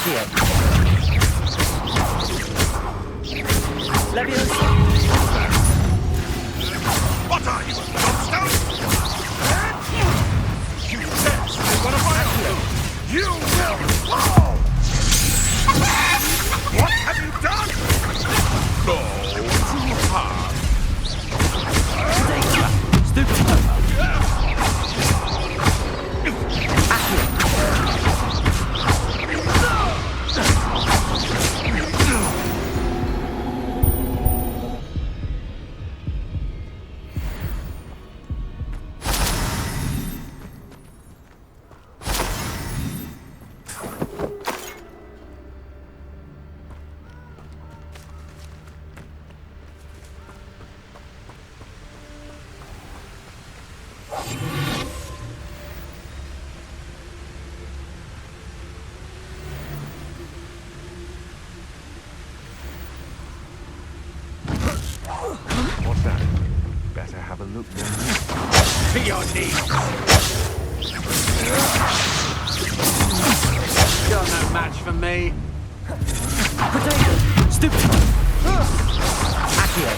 Accio. Leviosa. What are you, a monster? You dare say what am I? You will fall! What have you done? Go too hard. Stupid Puma. Accio. What's that? Better have a look then. To your knees! You're no match for me. Potato. Stupid. Accio.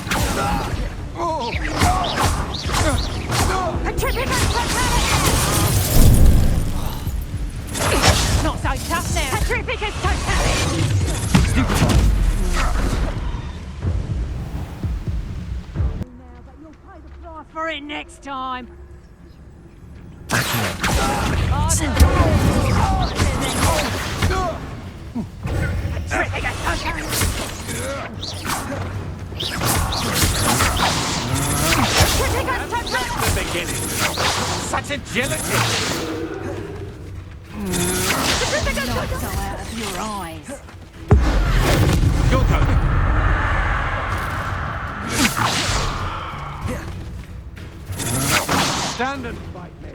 Not so tough now. Petrificus totalis. Stupid. But you'll pay the price for it next time. Accio. Petrificus totalis. Petrificus totalis. The beginning. Such agility. Petrificus totalis. Out of your eyes. Your turn. Stand and fight me.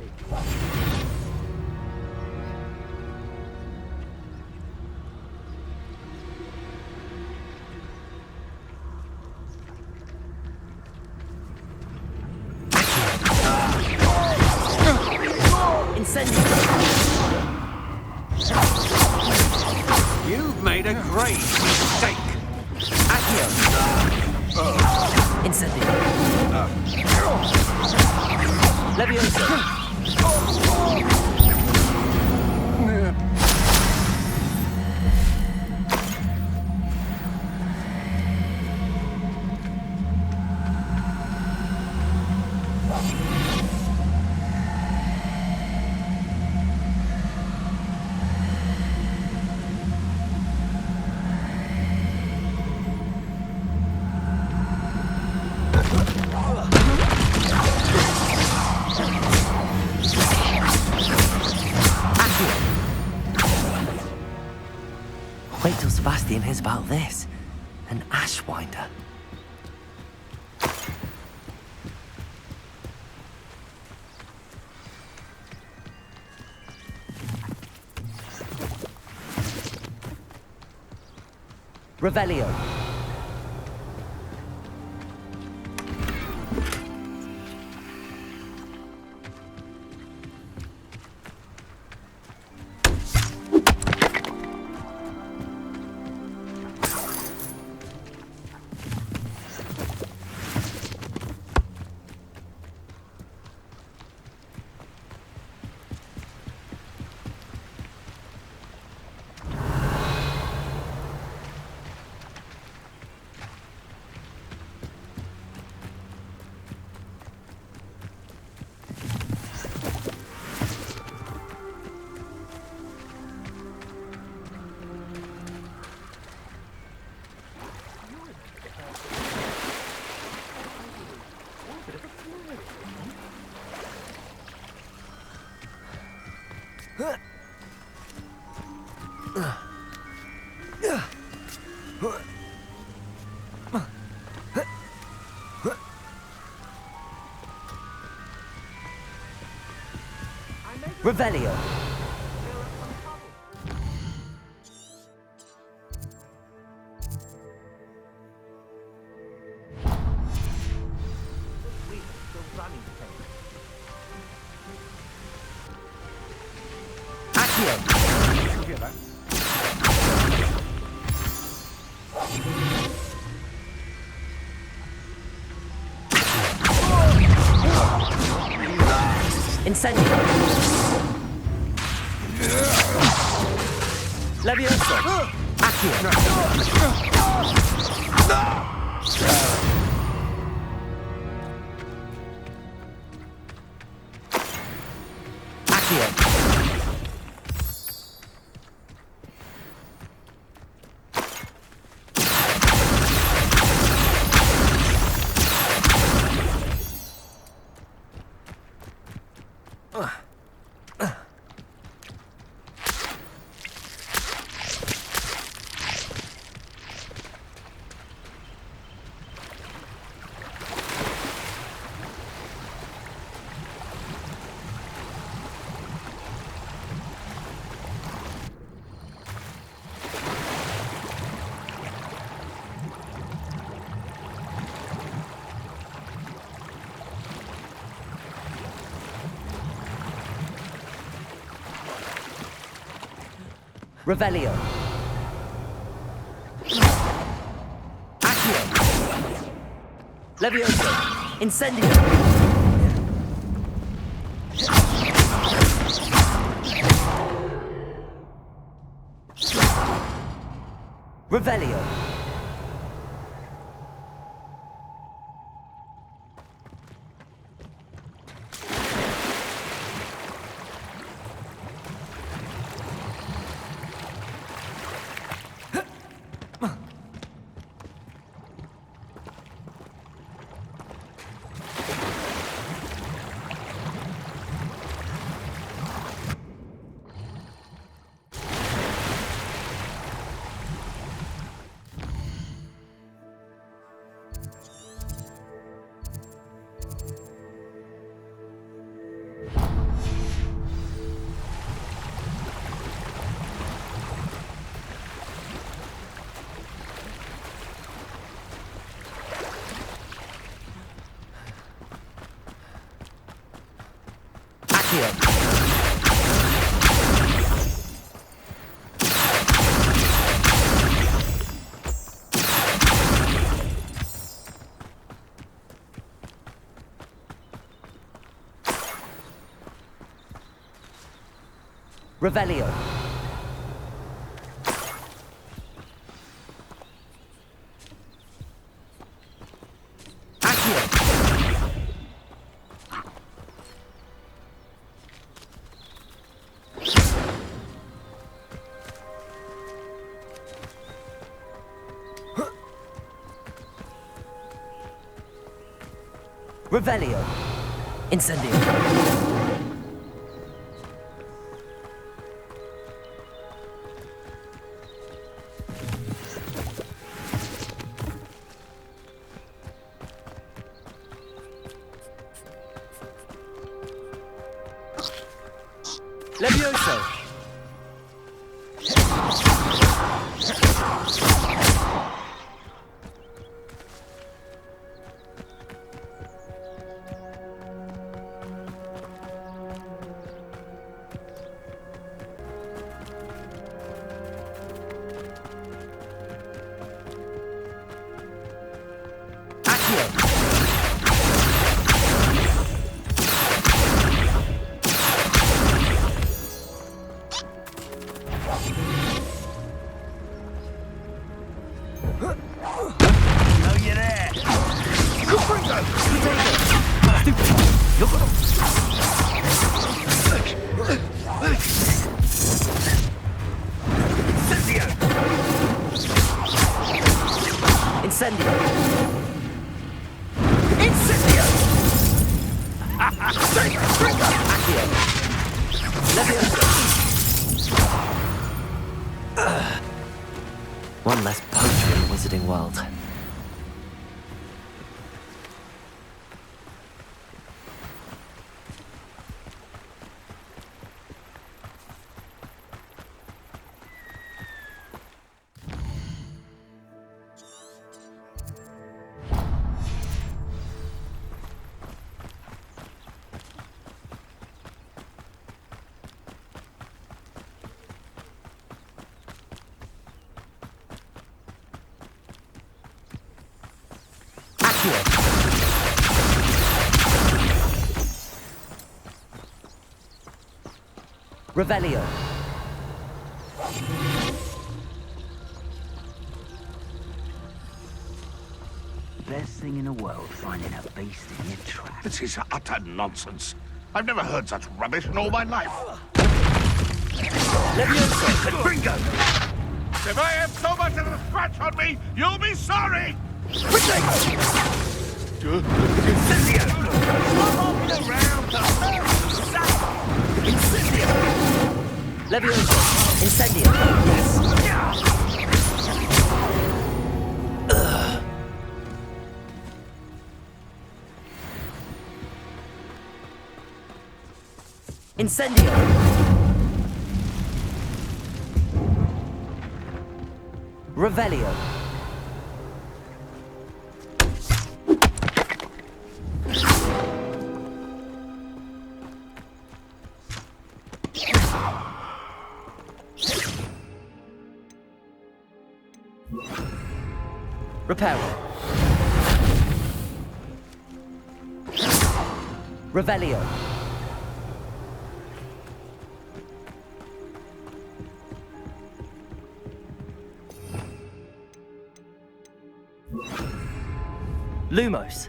Incendio. You've made a great mistake. Accio. Incendio. Leviosa. Wait till Sebastian hears about this. An Ashwinder. Revelio. Revelio. Accio. Incendio. Levioso. Accio. Accio. Revelio. Accio. Levioso. Incendio. Revelio. Revelio. Accio. Revelio. Incendio. Levioso. Accio. Incendio! Incendio! Accio! Levioso! One less poacher in the wizarding world. Accio. Revelio. Best thing in the world, finding a beast in your trap. This is utter nonsense. I've never heard such rubbish in all my life. Levioso. Bingo! If I have so much as a scratch on me, you'll be sorry! Levioso. Incendio. Incendio. Revelio. Reparo. Revelio. Lumos.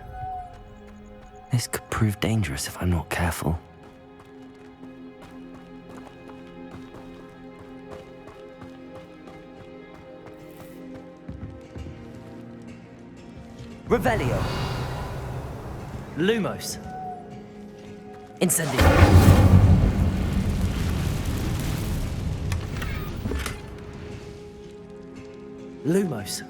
This could prove dangerous if I'm not careful. Revelio. Lumos. Incendio. Lumos.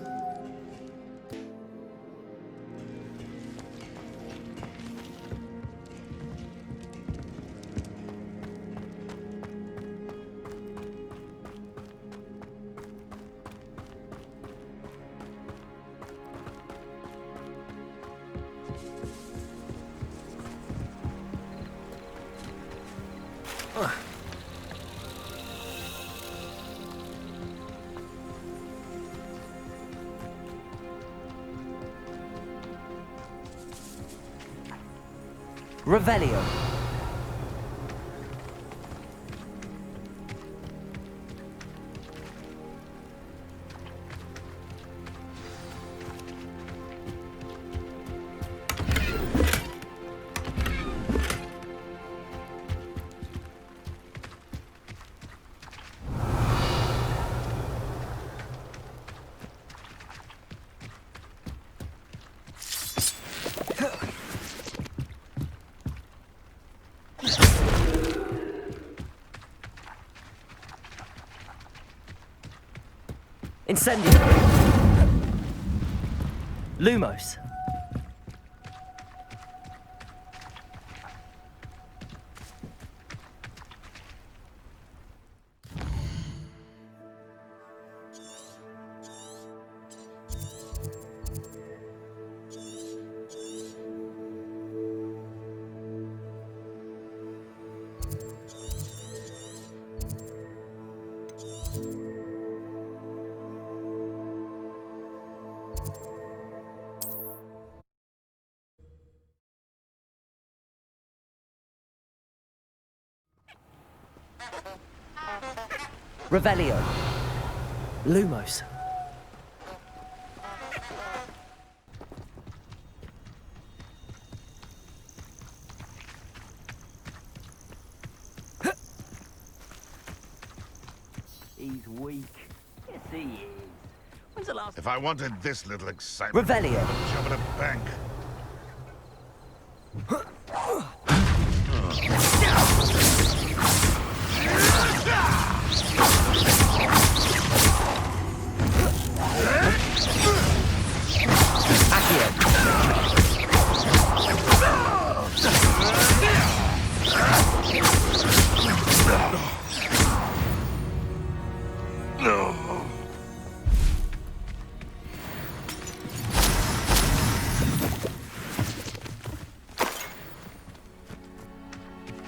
Revelio. Incendio. Lumos. Revelio. Lumos. He's weak. Yes, he is. When's the last... If I wanted this little excitement, Revelio. I would jump in a bank.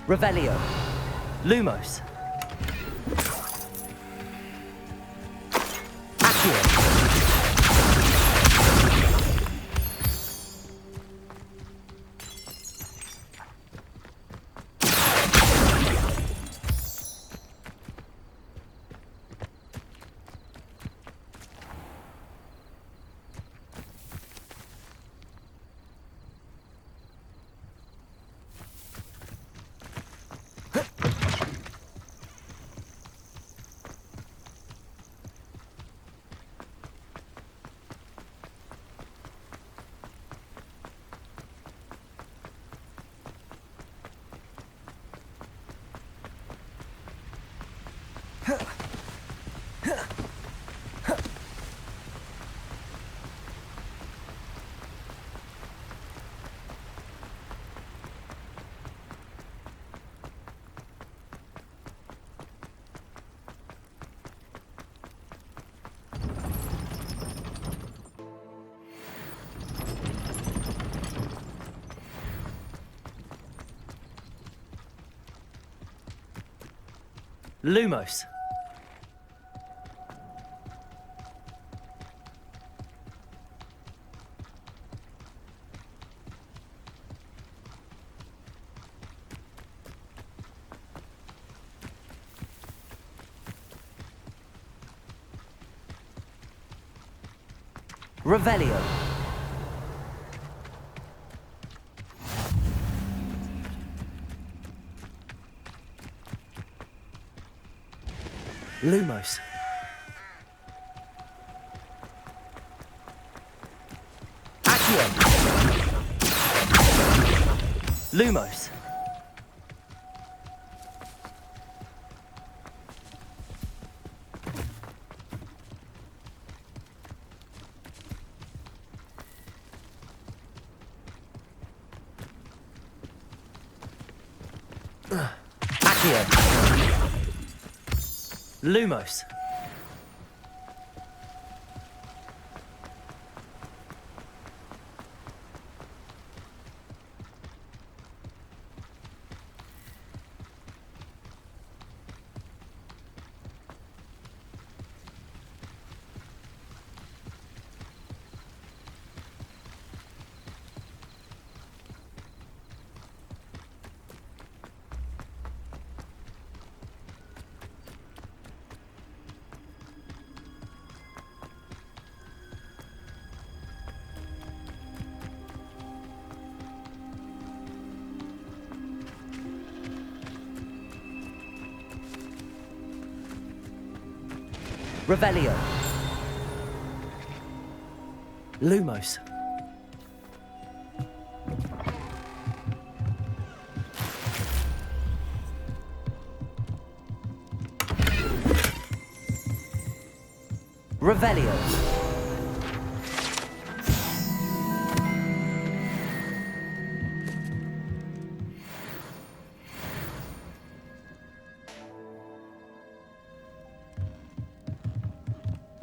Revelio. Lumos. Accio. Lumos. Revelio. Lumos. Accio. Lumos. Accio. Lumos. Revelio. Lumos. Revelio.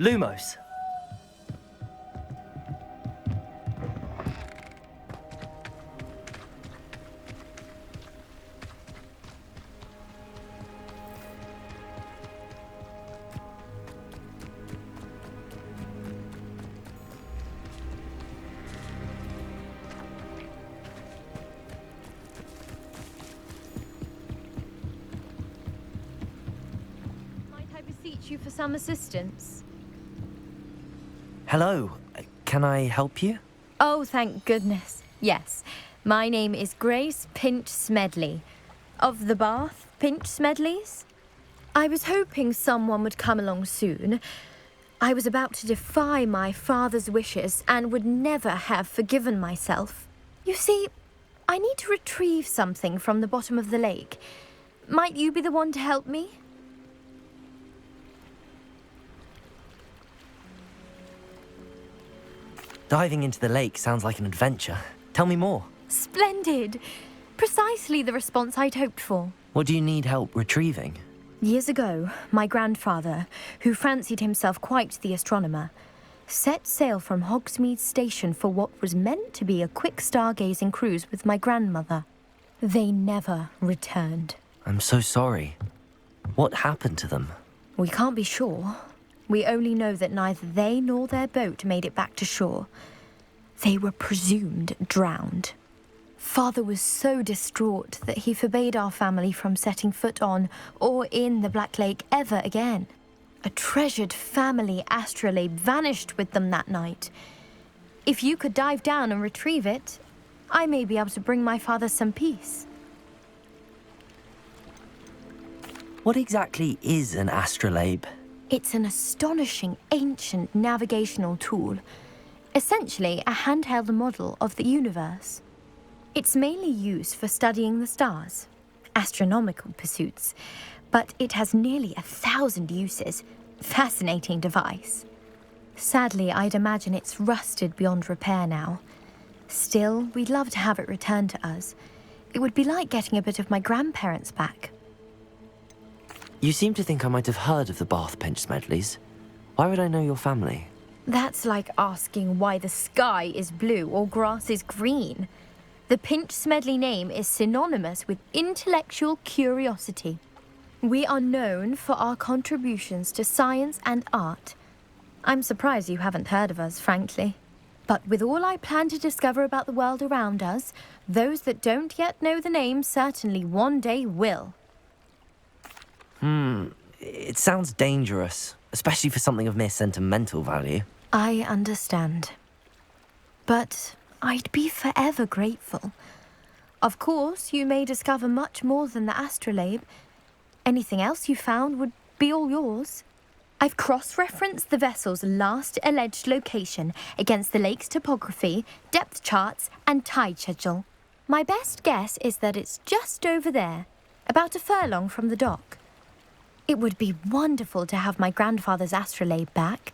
Lumos. Might I beseech you for some assistance? Hello. Can I help you? Oh, thank goodness. Yes. My name is Grace Pinch Smedley. Of the Bath Pinch Smedleys? I was hoping someone would come along soon. I was about to defy my father's wishes and would never have forgiven myself. You see, I need to retrieve something from the bottom of the lake. Might you be the one to help me? Diving into the lake sounds like an adventure. Tell me more. Splendid! Precisely the response I'd hoped for. What do you need help retrieving? Years ago, my grandfather, who fancied himself quite the astronomer, set sail from Hogsmeade Station for what was meant to be a quick stargazing cruise with my grandmother. They never returned. I'm so sorry. What happened to them? We can't be sure. We only know that neither they nor their boat made it back to shore. They were presumed drowned. Father was so distraught that he forbade our family from setting foot on or in the Black Lake ever again. A treasured family astrolabe vanished with them that night. If you could dive down and retrieve it, I may be able to bring my father some peace. What exactly is an astrolabe? It's an astonishing ancient navigational tool, essentially a handheld model of the universe. It's mainly used for studying the stars, astronomical pursuits, but it has nearly 1,000 uses. Fascinating device. Sadly, I'd imagine it's rusted beyond repair now. Still, we'd love to have it returned to us. It would be like getting a bit of my grandparents back. You seem to think I might have heard of the Bath Pinch Smedleys. Why would I know your family? That's like asking why the sky is blue or grass is green. The Pinch Smedley name is synonymous with intellectual curiosity. We are known for our contributions to science and art. I'm surprised you haven't heard of us, frankly. But with all I plan to discover about the world around us, those that don't yet know the name certainly one day will. It sounds dangerous, especially for something of mere sentimental value. I understand. But I'd be forever grateful. Of course, you may discover much more than the astrolabe. Anything else you found would be all yours. I've cross-referenced the vessel's last alleged location against the lake's topography, depth charts, and tide schedule. My best guess is that it's just over there, about a furlong from the dock. It would be wonderful to have my grandfather's astrolabe back.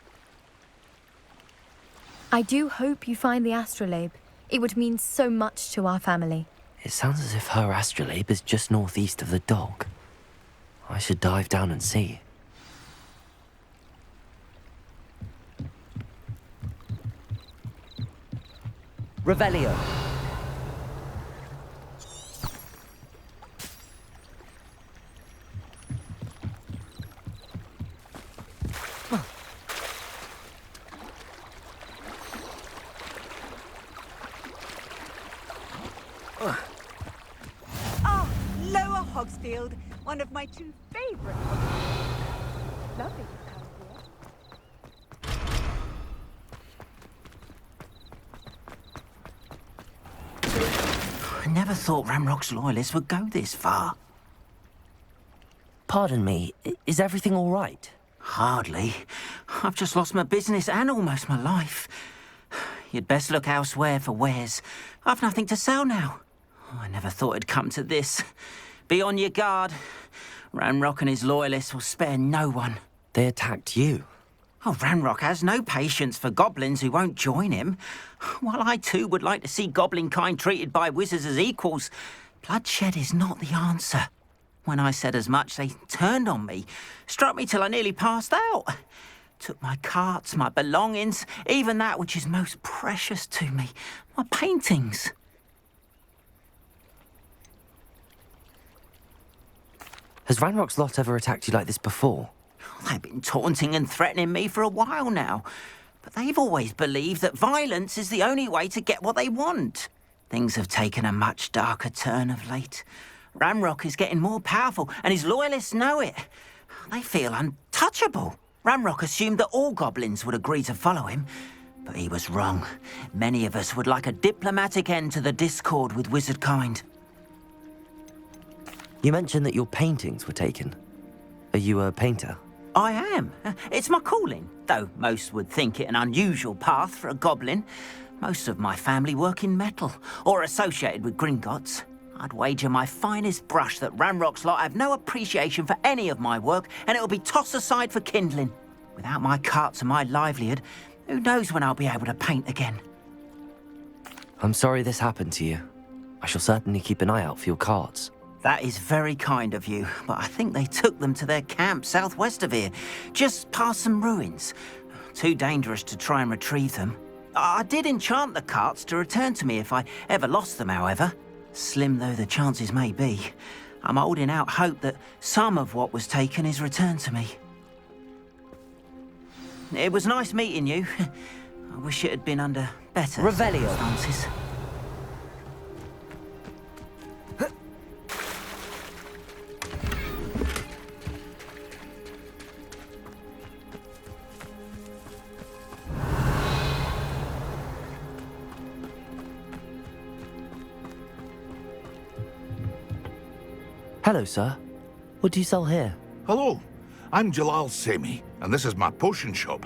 I do hope you find the astrolabe. It would mean so much to our family. It sounds as if her astrolabe is just northeast of the dock. I should dive down and see. Revelio. Ah, Lower Hogsfield, one of my two favourite hobbies. Lovely to come here. I never thought Ramrock's loyalists would go this far. Pardon me, is everything all right? Hardly. I've just lost my business and almost my life. You'd best look elsewhere for wares. I've nothing to sell now. I never thought it'd come to this. Be on your guard. Ranrock and his loyalists will spare no one. They attacked you. Oh, Ranrock has no patience for goblins who won't join him. While I too would like to see goblin kind treated by wizards as equals, bloodshed is not the answer. When I said as much, they turned on me, struck me till I nearly passed out. Took my carts, my belongings, even that which is most precious to me, my paintings. Has Ranrock's lot ever attacked you like this before? They've been taunting and threatening me for a while now, but they've always believed that violence is the only way to get what they want. Things have taken a much darker turn of late. Ranrock is getting more powerful, and his loyalists know it. They feel untouchable. Ranrock assumed that all goblins would agree to follow him, but he was wrong. Many of us would like a diplomatic end to the discord with wizard kind. You mentioned that your paintings were taken. Are you a painter? I am. It's my calling, though most would think it an unusual path for a goblin. Most of my family work in metal, or associated with Gringotts. I'd wager my finest brush that Ranrock's lot have no appreciation for any of my work, and it'll be tossed aside for kindling. Without my carts and my livelihood, who knows when I'll be able to paint again? I'm sorry this happened to you. I shall certainly keep an eye out for your carts. That is very kind of you, but I think they took them to their camp southwest of here, just past some ruins. Too dangerous to try and retrieve them. I did enchant the carts to return to me if I ever lost them, however. Slim though the chances may be, I'm holding out hope that some of what was taken is returned to me. It was nice meeting you. I wish it had been under better Revelio. circumstances. Hello, sir. What do you sell here? Hello, I'm Jalal Semi, and this is my potion shop.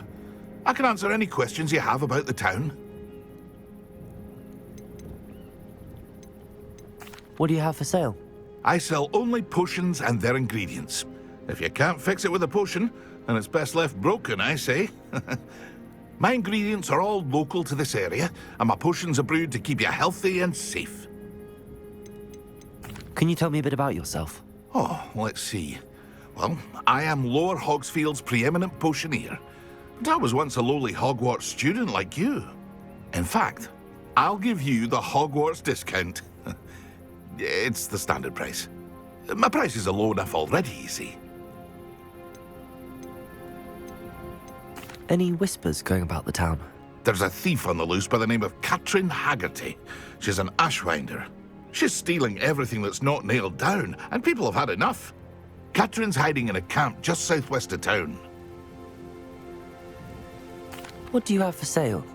I can answer any questions you have about the town. What do you have for sale? I sell only potions and their ingredients. If you can't fix it with a potion, then it's best left broken, I say. My ingredients are all local to this area, and my potions are brewed to keep you healthy and safe. Can you tell me a bit about yourself? Oh, let's see. Well, I am Lower Hogsfield's preeminent potioneer. But I was once a lowly Hogwarts student like you. In fact, I'll give you the Hogwarts discount. It's the standard price. My prices are low enough already, you see. Any whispers going about the town? There's a thief on the loose by the name of Catherine Haggerty. She's an ashwinder. She's stealing everything that's not nailed down, and people have had enough. Catherine's hiding in a camp just southwest of town. What do you have for sale?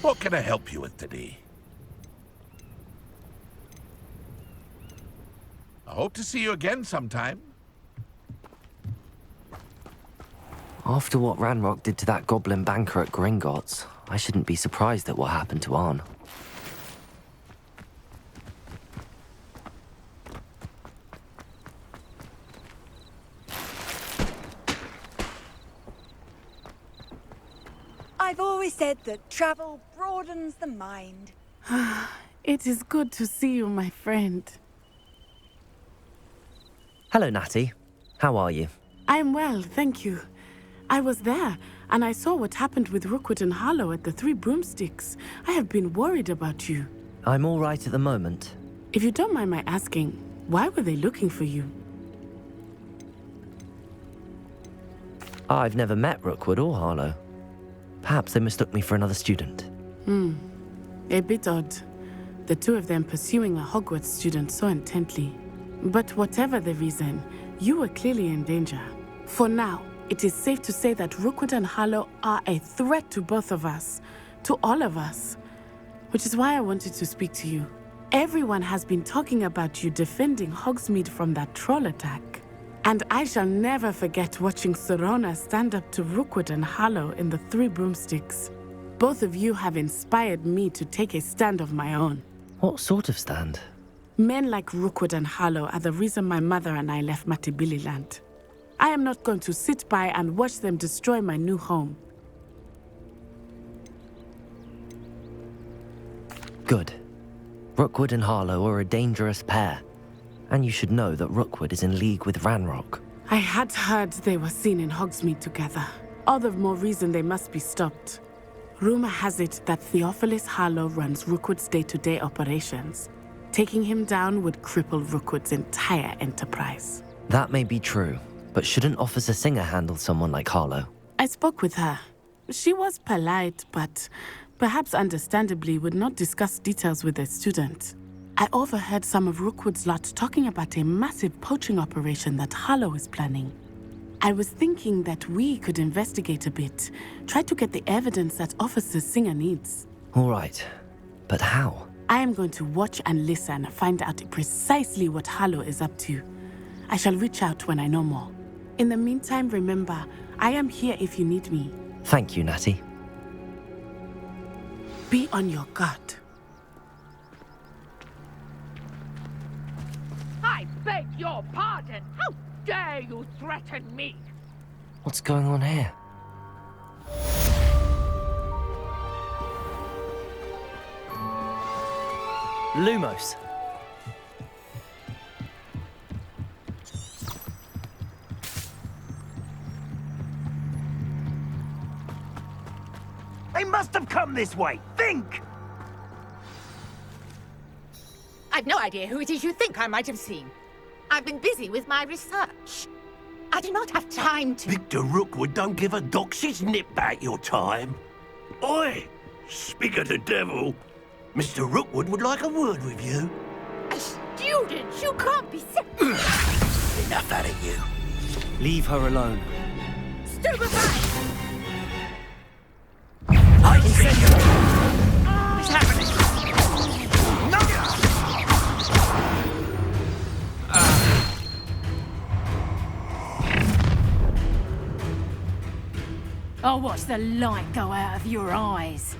What can I help you with today? I hope to see you again sometime. After what Ranrock did to that goblin banker at Gringotts, I shouldn't be surprised at what happened to Arn. I've always said that travel broadens the mind. It is good to see you, my friend. Hello, Natty. How are you? I'm well, thank you. I was there, and I saw what happened with Rookwood and Harlow at the Three Broomsticks. I have been worried about you. I'm all right at the moment. If you don't mind my asking, why were they looking for you? I've never met Rookwood or Harlow. Perhaps they mistook me for another student. A bit odd. The two of them pursuing a Hogwarts student so intently. But whatever the reason, you were clearly in danger. For now, it is safe to say that Rookwood and Harlow are a threat to both of us, to all of us. Which is why I wanted to speak to you. Everyone has been talking about you defending Hogsmeade from that troll attack. And I shall never forget watching Serona stand up to Rookwood and Harlow in the Three Broomsticks. Both of you have inspired me to take a stand of my own. What sort of stand? Men like Rookwood and Harlow are the reason my mother and I left Matabeleland. I am not going to sit by and watch them destroy my new home. Good. Rookwood and Harlow are a dangerous pair. And you should know that Rookwood is in league with Ranrock. I had heard they were seen in Hogsmeade together. All the more reason they must be stopped. Rumor has it that Theophilus Harlow runs Rookwood's day-to-day operations. Taking him down would cripple Rookwood's entire enterprise. That may be true, but shouldn't Officer Singer handle someone like Harlow? I spoke with her. She was polite, but perhaps understandably would not discuss details with a student. I overheard some of Rookwood's lot talking about a massive poaching operation that Harlow is planning. I was thinking that we could investigate a bit, try to get the evidence that Officer Singer needs. All right, but how? I am going to watch and listen, find out precisely what Harlow is up to. I shall reach out when I know more. In the meantime, remember, I am here if you need me. Thank you, Natty. Be on your guard. I beg your pardon. How dare you threaten me? What's going on here? Lumos. They must have come this way. Think! I've no idea who it is you think I might have seen. I've been busy with my research. I do not have time to... Victor Rookwood don't give a doxy's nip back your time. Oi! Speak of the devil. Mr. Rookwood would like a word with you. A student? You can't be Enough out of you. Leave her alone. Stupefy! I see you! What's happening? No! I'll watch the light go out of your eyes.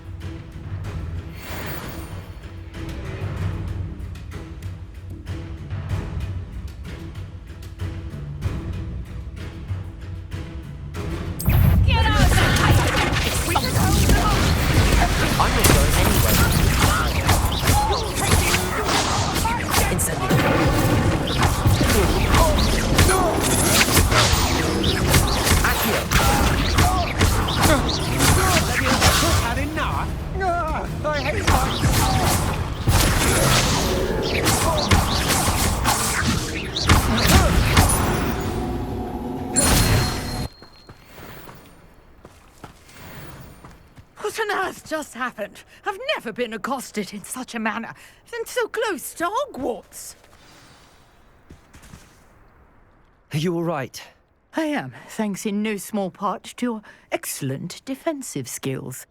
What on earth just happened? I've never been accosted in such a manner, and so close to Hogwarts. Are you all right? I am, thanks in no small part to your excellent defensive skills.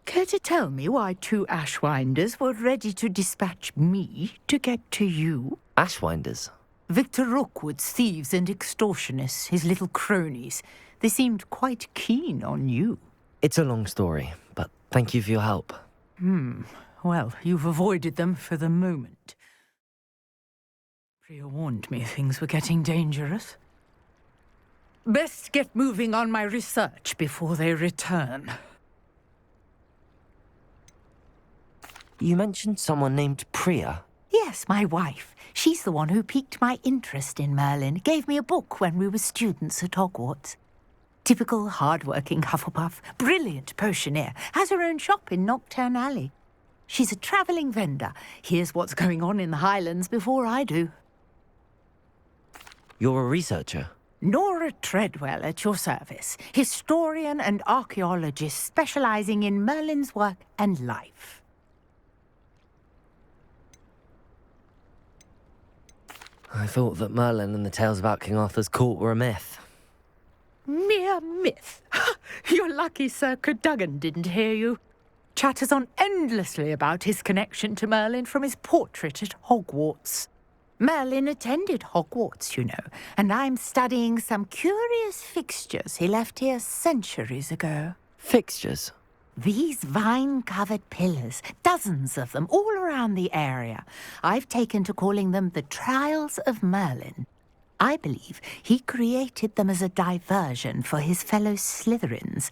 Care to tell me why 2 Ashwinders were ready to dispatch me to get to you? Ashwinders? Victor Rookwood's thieves and extortionists, his little cronies. They seemed quite keen on you. It's a long story, but thank you for your help. Well, you've avoided them for the moment. Priya warned me things were getting dangerous. Best get moving on my research before they return. You mentioned someone named Priya. Yes, my wife. She's the one who piqued my interest in Merlin. Gave me a book when we were students at Hogwarts. Typical hard-working Hufflepuff, brilliant potioneer, has her own shop in Knockturn Alley. She's a travelling vendor. Hears what's going on in the Highlands before I do. You're a researcher? Nora Treadwell at your service, historian and archaeologist specialising in Merlin's work and life. I thought that Merlin and the tales about King Arthur's court were a myth. Mere myth. You're lucky Sir Cadogan didn't hear you. Chatters on endlessly about his connection to Merlin from his portrait at Hogwarts. Merlin attended Hogwarts, you know, and I'm studying some curious fixtures he left here centuries ago. Fixtures? These vine-covered pillars, dozens of them, all around the area. I've taken to calling them the Trials of Merlin. I believe he created them as a diversion for his fellow Slytherins.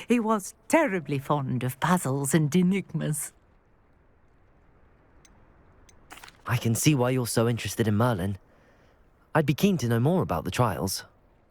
He was terribly fond of puzzles and enigmas. I can see why you're so interested in Merlin. I'd be keen to know more about the trials.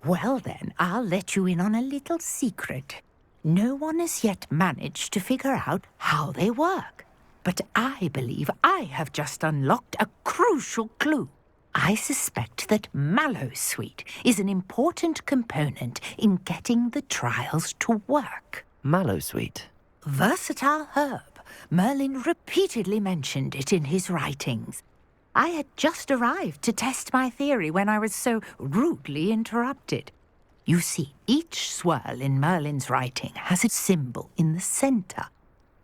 Well then, I'll let you in on a little secret. No one has yet managed to figure out how they work. But I believe I have just unlocked a crucial clue. I suspect that Mallowsweet is an important component in getting the trials to work. Mallowsweet? Versatile herb. Merlin repeatedly mentioned it in his writings. I had just arrived to test my theory when I was so rudely interrupted. You see, each swirl in Merlin's writing has a symbol in the centre.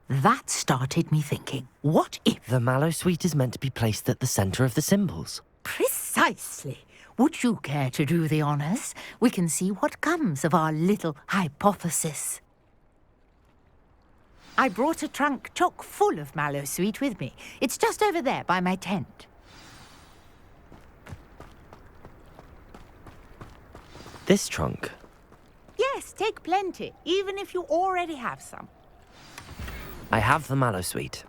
That started me thinking, what if... The Mallowsweet is meant to be placed at the centre of the symbols. Precisely. Would you care to do the honours? We can see what comes of our little hypothesis. I brought a trunk chock full of Mallowsweet with me. It's just over there by my tent. This trunk? Yes, take plenty, even if you already have some. I have the Mallowsweet.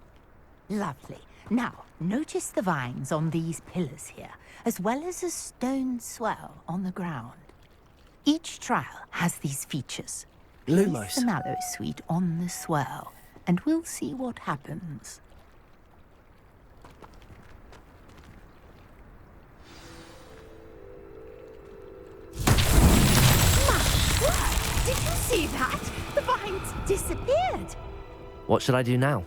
Lovely. Now, notice the vines on these pillars here, as well as a stone swell on the ground. Each trial has these features. Lumos. Place the Mallowsweet on the swell, and we'll see what happens. Did you see that? The vines disappeared. What should I do now?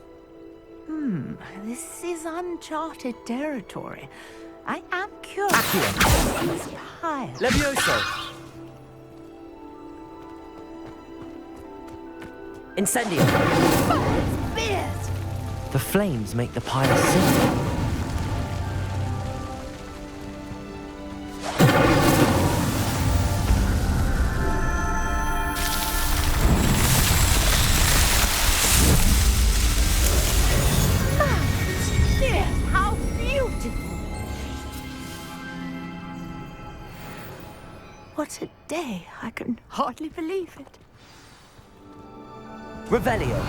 This is uncharted territory. I am curious. Accio. Pile. Levioso. Incendio. Oh, it's beard. The flames make the pile sing. How beautiful! What a day. I can hardly believe it. Revelio.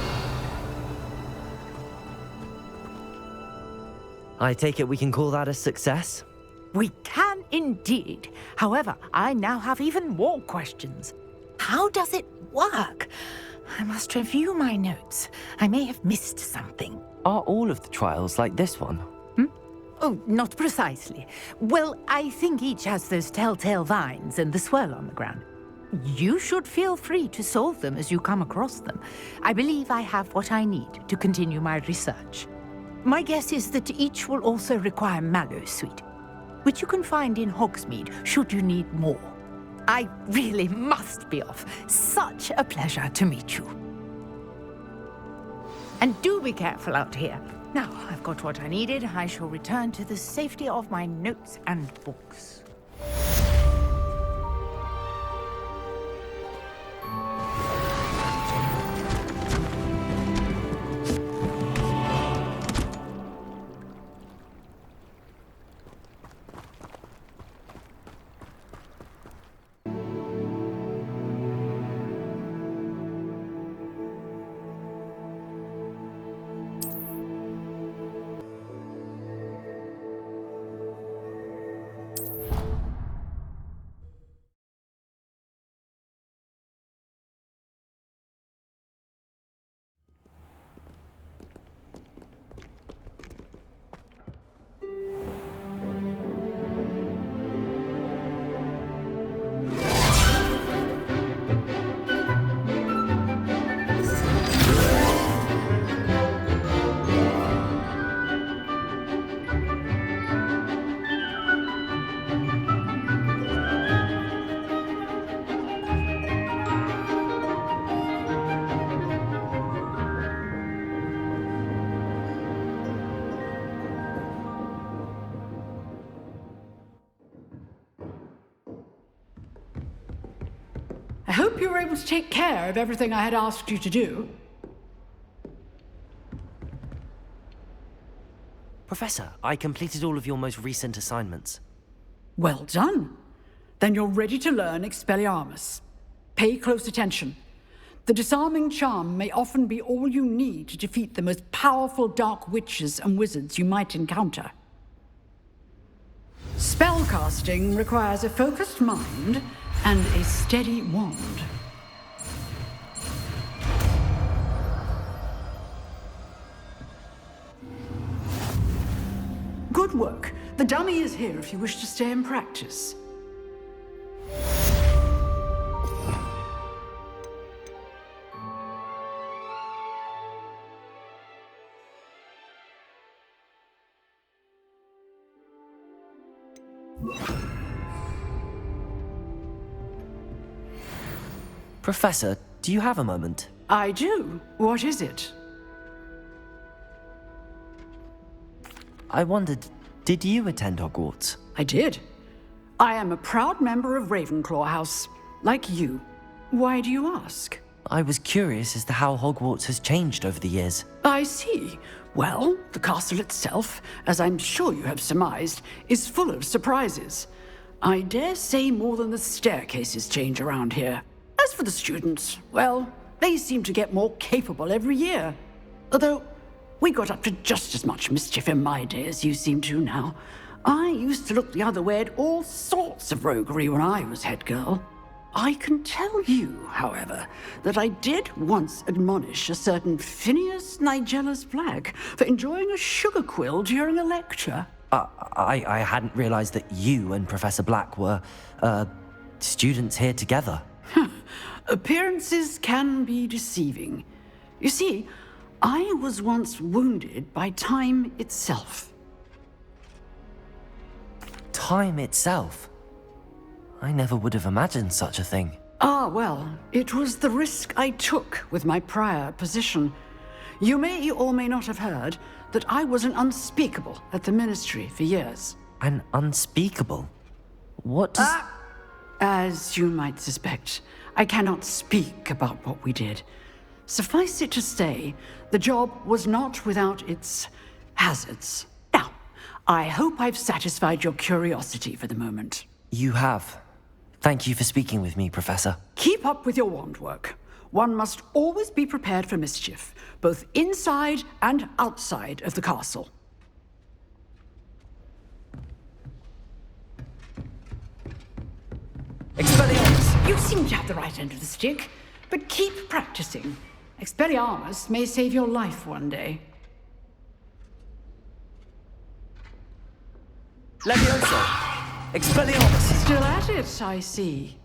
I take it we can call that a success? We can indeed. However, I now have even more questions. How does it work? I must review my notes. I may have missed something. Are all of the trials like this one? Oh, not precisely. Well, I think each has those telltale vines and the swirl on the ground. you should feel free to solve them as you come across them. I believe I have what I need to continue my research. My guess is that each will also require mallow sweet, which you can find in Hogsmeade should you need more. I really must be off. Such a pleasure to meet you. And do be careful out here. Now I've got what I needed, I shall return to the safety of my notes and books. I hope you were able to take care of everything I had asked you to do. Professor, I completed all of your most recent assignments. Well done. Then you're ready to learn Expelliarmus. Pay close attention. The disarming charm may often be all you need to defeat the most powerful dark witches and wizards you might encounter. Spellcasting requires a focused mind and a steady wand. Good work. The dummy is here if you wish to stay and practice. Professor, do you have a moment? I do. What is it? I wondered, did you attend Hogwarts? I did. I am a proud member of Ravenclaw House, like you. Why do you ask? I was curious as to how Hogwarts has changed over the years. I see. Well, the castle itself, as I'm sure you have surmised, is full of surprises. I dare say more than the staircases change around here. As for the students, well, they seem to get more capable every year. Although, we got up to just as much mischief in my day as you seem to now. I used to look the other way at all sorts of roguery when I was head girl. I can tell you, however, that I did once admonish a certain Phineas Nigellus Black for enjoying a sugar quill during a lecture. I hadn't realized that you and Professor Black were, students here together. Appearances can be deceiving. You see, I was once wounded by time itself. Time itself? I never would have imagined such a thing. Ah, well, it was the risk I took with my prior position. You may or may not have heard that I was an unspeakable at the Ministry for years. An unspeakable? What does... As you might suspect, I cannot speak about what we did. Suffice it to say, the job was not without its hazards. Now, I hope I've satisfied your curiosity for the moment. You have. Thank you for speaking with me, Professor. Keep up with your wand work. One must always be prepared for mischief, both inside and outside of the castle. Expelliarmus, you seem to have the right end of the stick, but keep practicing. Expelliarmus may save your life one day. Levioso! Expelliarmus! Still at it, I see.